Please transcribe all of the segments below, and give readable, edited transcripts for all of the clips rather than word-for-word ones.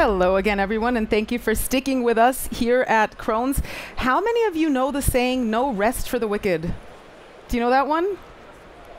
Hello again, everyone, and thank you for sticking with us here at Krones. How many of you know the saying, no rest for the wicked? Do you know that one?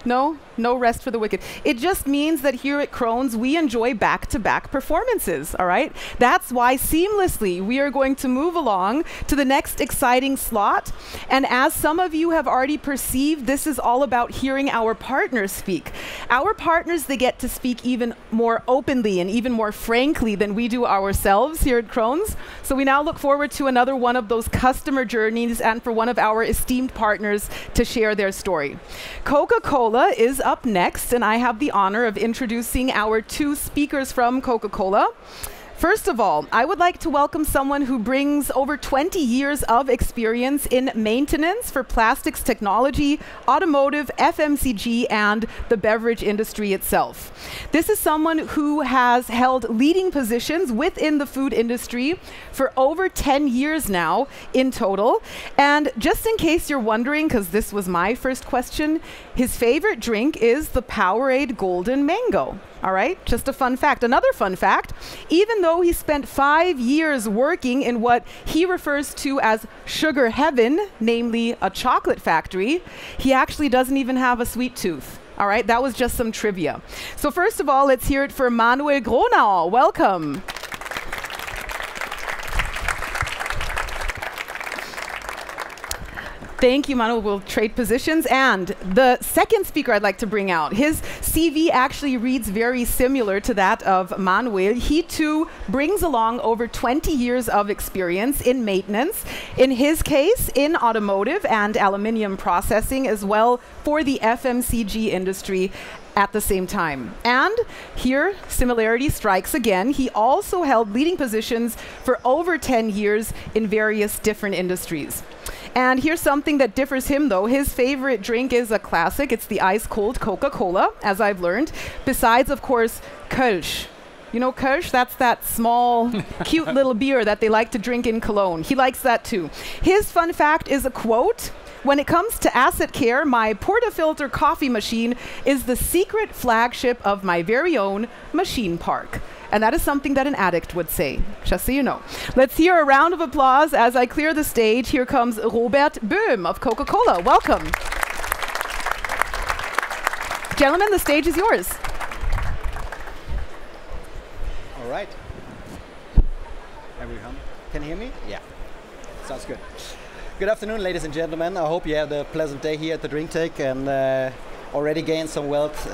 No? No rest for the wicked. It just means that here at Krones, we enjoy back-to-back performances, all right? That's why seamlessly we are going to move along to the next exciting slot. And as some of you have already perceived, this is all about hearing our partners speak. Our partners, they get to speak even more openly and even more frankly than we do ourselves here at Krones. So we now look forward to another one of those customer journeys and for one of our esteemed partners to share their story. Coca-Cola is up next, and I have the honor of introducing our two speakers from Coca-Cola. First of all, I would like to welcome someone who brings over 20 years of experience in maintenance for plastics technology, automotive, FMCG, and the beverage industry itself. This is someone who has held leading positions within the food industry for over 10 years now in total. And just in case you're wondering, because this was my first question, his favorite drink is the Powerade Golden Mango. All right, just a fun fact. Another fun fact, even though he spent 5 years working in what he refers to as sugar heaven, namely a chocolate factory, he actually doesn't even have a sweet tooth. All right, that was just some trivia. So first of all, let's hear it for Manuel Gronau. Welcome. Thank you, Manuel. We'll trade positions. And the second speaker I'd like to bring out, his CV actually reads very similar to that of Manuel. He too brings along over 20 years of experience in maintenance, in his case, in automotive and aluminium processing, as well for the FMCG industry at the same time. And here, similarity strikes again. He also held leading positions for over 10 years in various different industries. And here's something that differs him, though. His favorite drink is a classic. It's the ice-cold Coca-Cola, as I've learned, besides, of course, Kölsch. You know Kölsch? That's that small, cute little beer that they like to drink in Cologne. He likes that, too. His fun fact is a quote. When it comes to asset care, my portafilter coffee machine is the secret flagship of my very own machine park. And that is something that an addict would say, just so you know. Let's hear a round of applause as I clear the stage. Here comes Robert Böhm of Coca-Cola. Welcome. Gentlemen, the stage is yours. All right. Everyone can hear me? Yeah. Sounds good. Good afternoon, ladies and gentlemen. I hope you had a pleasant day here at the DrinkTech and already gained some wealth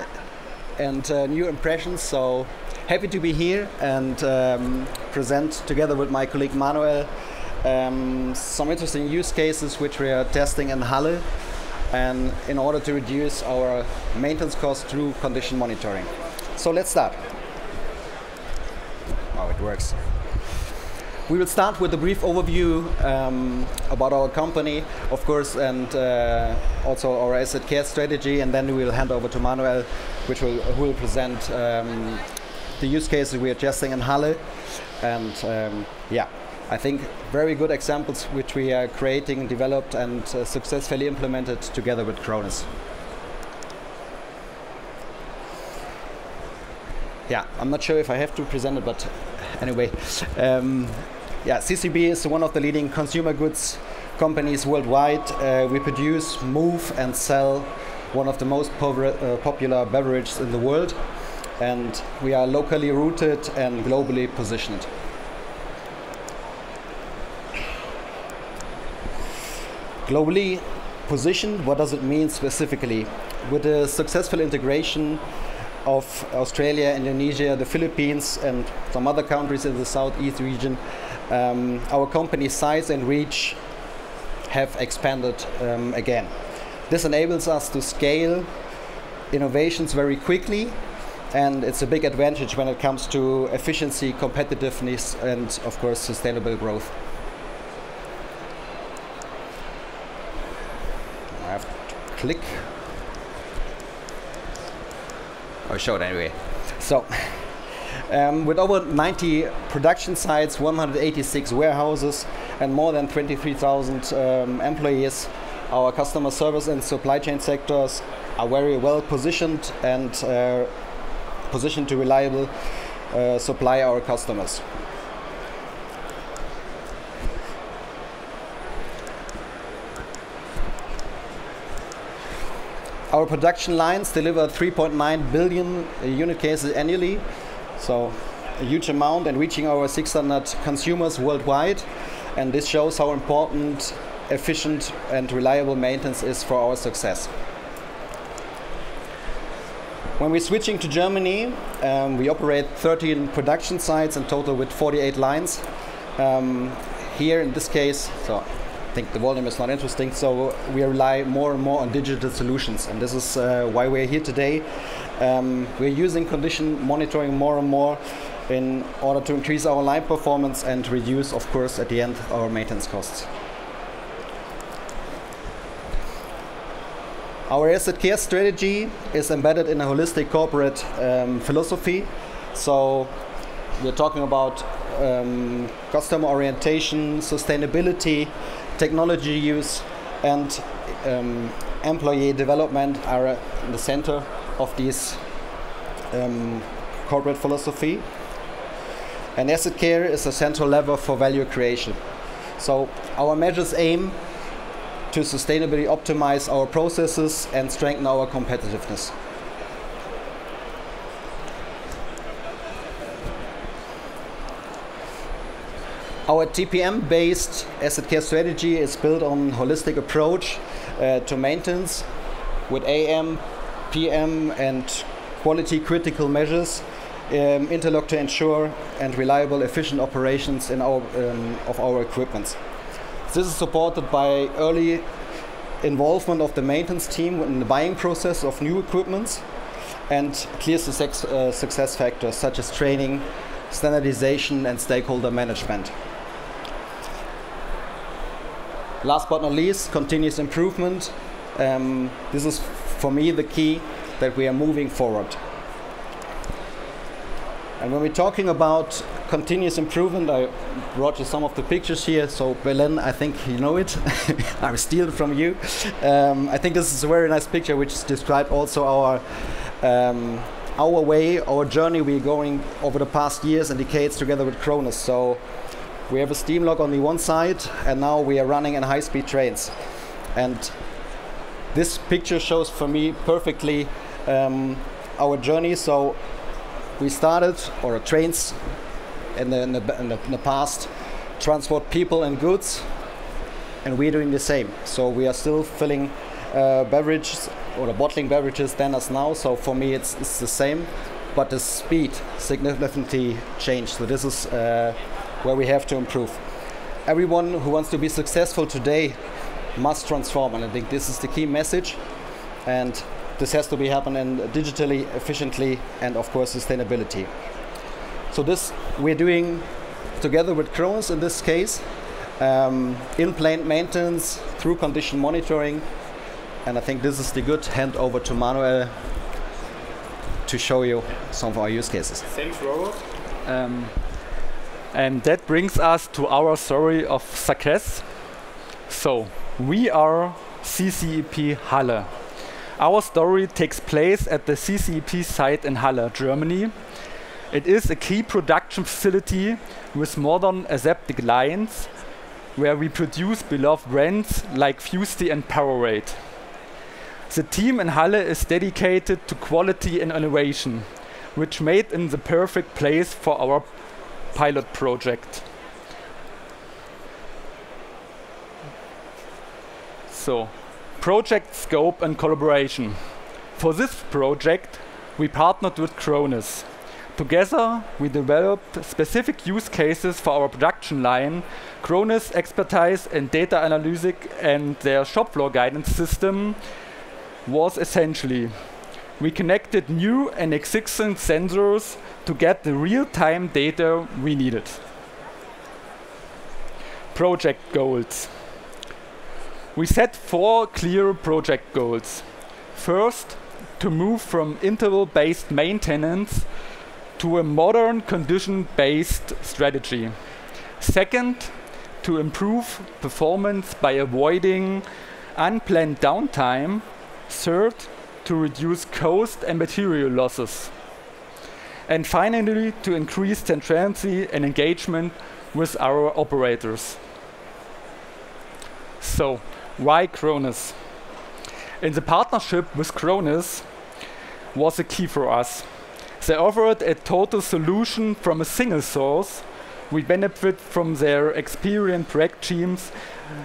and new impressions. So happy to be here and present together with my colleague Manuel some interesting use cases which we are testing in Halle and in order to reduce our maintenance costs through condition monitoring. So let's start. Oh, it works. We will start with a brief overview about our company, of course, and also our asset care strategy, and then we will hand over to Manuel, who will present the use cases we are testing in Halle. And yeah, I think very good examples which we are creating, developed, and successfully implemented together with Krones. Yeah, I'm not sure if I have to present it, but anyway. Yeah, CCB is one of the leading consumer goods companies worldwide. We produce, move, and sell one of the most popular beverages in the world. And we are locally rooted and globally positioned. Globally positioned, what does it mean specifically? With the successful integration of Australia, Indonesia, the Philippines, and some other countries in the Southeast region, our company's size and reach have expanded again. This enables us to scale innovations very quickly, and it's a big advantage when it comes to efficiency, competitiveness, and of course sustainable growth. I have to click. Or show it anyway. So, with over 90 production sites, 186 warehouses, and more than 23,000 employees, our customer service and supply chain sectors are very well positioned and positioned to reliably supply our customers. Our production lines deliver 3.9 billion unit cases annually, so a huge amount, and reaching our 600 consumers worldwide. And this shows how important, efficient and reliable maintenance is for our success. When we're switching to Germany, we operate 13 production sites in total with 48 lines. Here in this case, so I think the volume is not interesting, so we rely more and more on digital solutions, and this is why we're here today. We're using condition monitoring more and more in order to increase our line performance and reduce, of course, at the end, our maintenance costs. Our asset care strategy is embedded in a holistic corporate philosophy. So we're talking about customer orientation, sustainability, technology use, and employee development are in the center of this corporate philosophy. And asset care is a central lever for value creation. So our measures aim to sustainably optimize our processes and strengthen our competitiveness. Our TPM-based asset care strategy is built on a holistic approach to maintenance with AM, PM and quality critical measures interlock to ensure and reliable, efficient operations in of our equipment. This is supported by early involvement of the maintenance team in the buying process of new equipment and clear success factors such as training, standardization and stakeholder management. Last but not least, continuous improvement. This is for me the key that we are moving forward. And when we're talking about continuous improvement, I brought you some of the pictures here. So Berlin, I think you know it. I will steal it from you. I think this is a very nice picture which describes also our way, our journey we're going over the past years and decades together with Krones. So we have a steam lock on the one side, and now we are running in high-speed trains. And this picture shows for me perfectly our journey. So we started, or trains in the past, transport people and goods, and we're doing the same. So we are still filling beverages or bottling beverages then as now. So for me it's the same, but the speed significantly changed. So this is where we have to improve. Everyone who wants to be successful today must transform, and I think this is the key message. And this has to be happening digitally, efficiently, and of course sustainability. So this we're doing together with Krones in this case, in plant maintenance through condition monitoring, and I think this is the good handover to Manuel to show you some of our use cases. Thanks, Robert. And that brings us to our story of success. So we are CCEP Halle. Our story takes place at the CCEP site in Halle, Germany. It is a key production facility with modern aseptic lines where we produce beloved brands like Fusty and Powerade. The team in Halle is dedicated to quality and innovation, which made it the perfect place for our pilot project. So, project scope and collaboration. For this project, we partnered with Krones. Together, we developed specific use cases for our production line. Krones' expertise in data analysis and their shop floor guidance system was essentially. We connected new and existing sensors to get the real-time data we needed. Project goals. We set 4 clear project goals. First, to move from interval-based maintenance to a modern condition-based strategy. Second, to improve performance by avoiding unplanned downtime. Third, to reduce cost and material losses. And finally, to increase transparency and engagement with our operators. So, why Krones? And the partnership with Krones was a key for us. They offered a total solution from a single source. We benefit from their experienced project teams,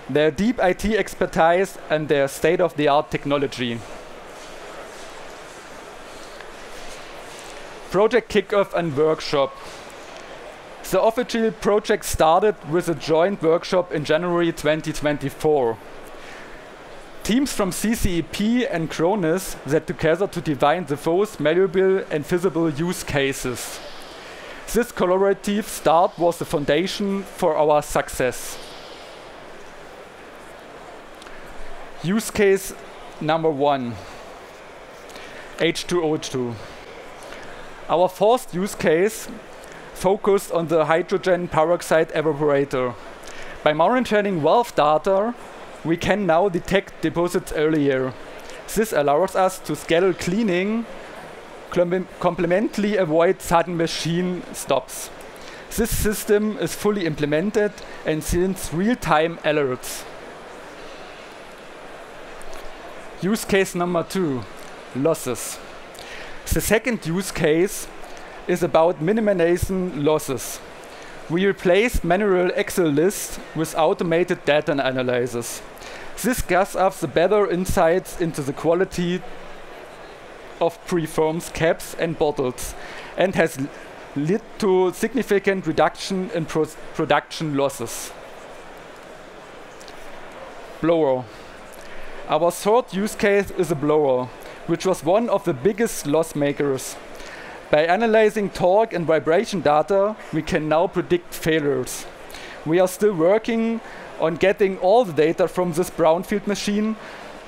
their deep IT expertise, and their state-of-the-art technology. Project kickoff and workshop. The official project started with a joint workshop in January 2024. Teams from CCEP and Krones sat together to define the most valuable and feasible use cases. This collaborative start was the foundation for our success. Use case number 1, H2O2. Our first use case focused on the hydrogen peroxide evaporator. By monitoring valve data, we can now detect deposits earlier. This allows us to schedule cleaning, complementally avoid sudden machine stops. This system is fully implemented and sends real-time alerts. Use case number 2, losses. The second use case is about minimizing losses. We replaced manual Excel lists with automated data analysis. This gives us the better insights into the quality of preforms, caps and bottles, and has led to significant reduction in production losses. Blower. Our third use case is a blower, which was one of the biggest loss makers. By analyzing torque and vibration data, we can now predict failures. We are still working on getting all the data from this brownfield machine,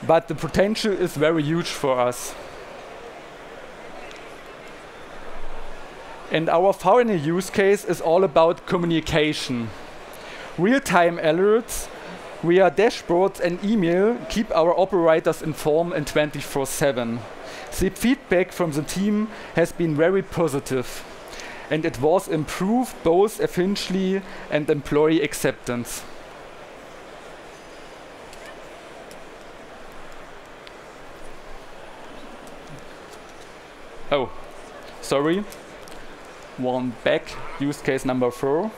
but the potential is very huge for us. And our final use case is all about communication. Real-time alerts via dashboards and email keep our operators informed in 24/7. The feedback from the team has been very positive, and it was improved both efficiency and employee acceptance. Oh, sorry. One back. Use case number 4.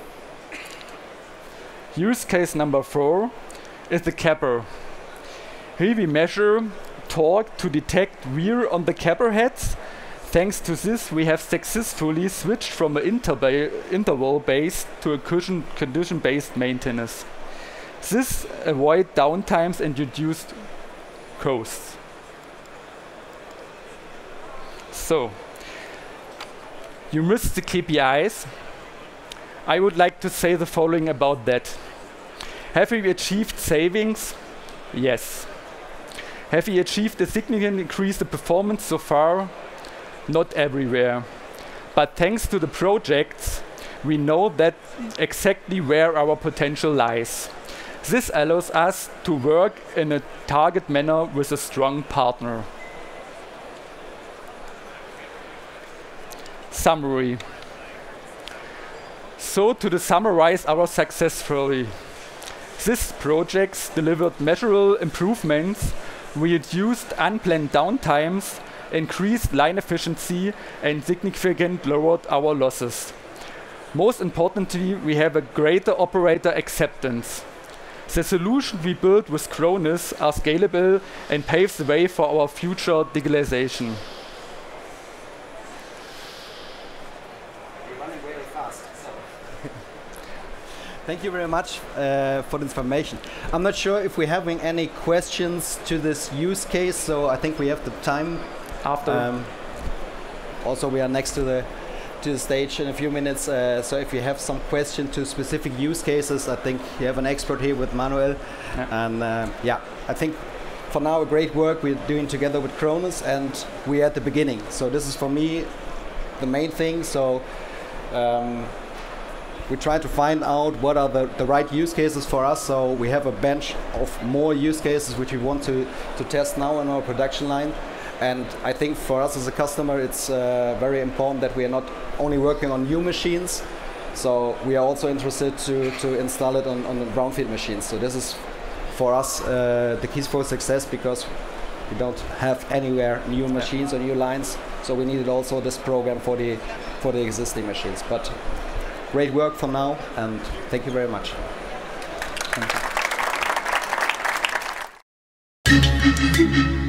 Use case number 4 is the capper. Here we measure torque to detect wear on the capper heads. Thanks to this, we have successfully switched from an interval-based to a condition-based maintenance. This avoids downtimes and reduced costs. So, you missed the KPIs. I would like to say the following about that. Have we achieved savings? Yes. Have we achieved a significant increase in performance so far? Not everywhere. But thanks to the projects, we know that exactly where our potential lies. This allows us to work in a target manner with a strong partner. Summary. So to summarize our success story. These projects delivered measurable improvements, we reduced unplanned downtimes, increased line efficiency, and significantly lowered our losses. Most importantly, we have a greater operator acceptance. The solutions we built with Krones are scalable and paves the way for our future digitalization. Thank you very much for the information. I'm not sure if we're having any questions to this use case, so I think we have the time after. Also, we are next to the stage in a few minutes, so if you have some question to specific use cases, I think you have an expert here with Manuel. Yeah. And yeah, I think for now, great work we're doing together with Krones, and we're at the beginning. So this is for me the main thing. So. We try to find out what are the right use cases for us, so we have a bench of more use cases which we want to test now in our production line. And I think for us as a customer, it's very important that we are not only working on new machines, so we are also interested to install it on the brownfield machines. So this is for us the keys for success, because We don't have anywhere new machines or new lines, so we needed also this program for the existing machines. But great work for now, and thank you very much. Thank you.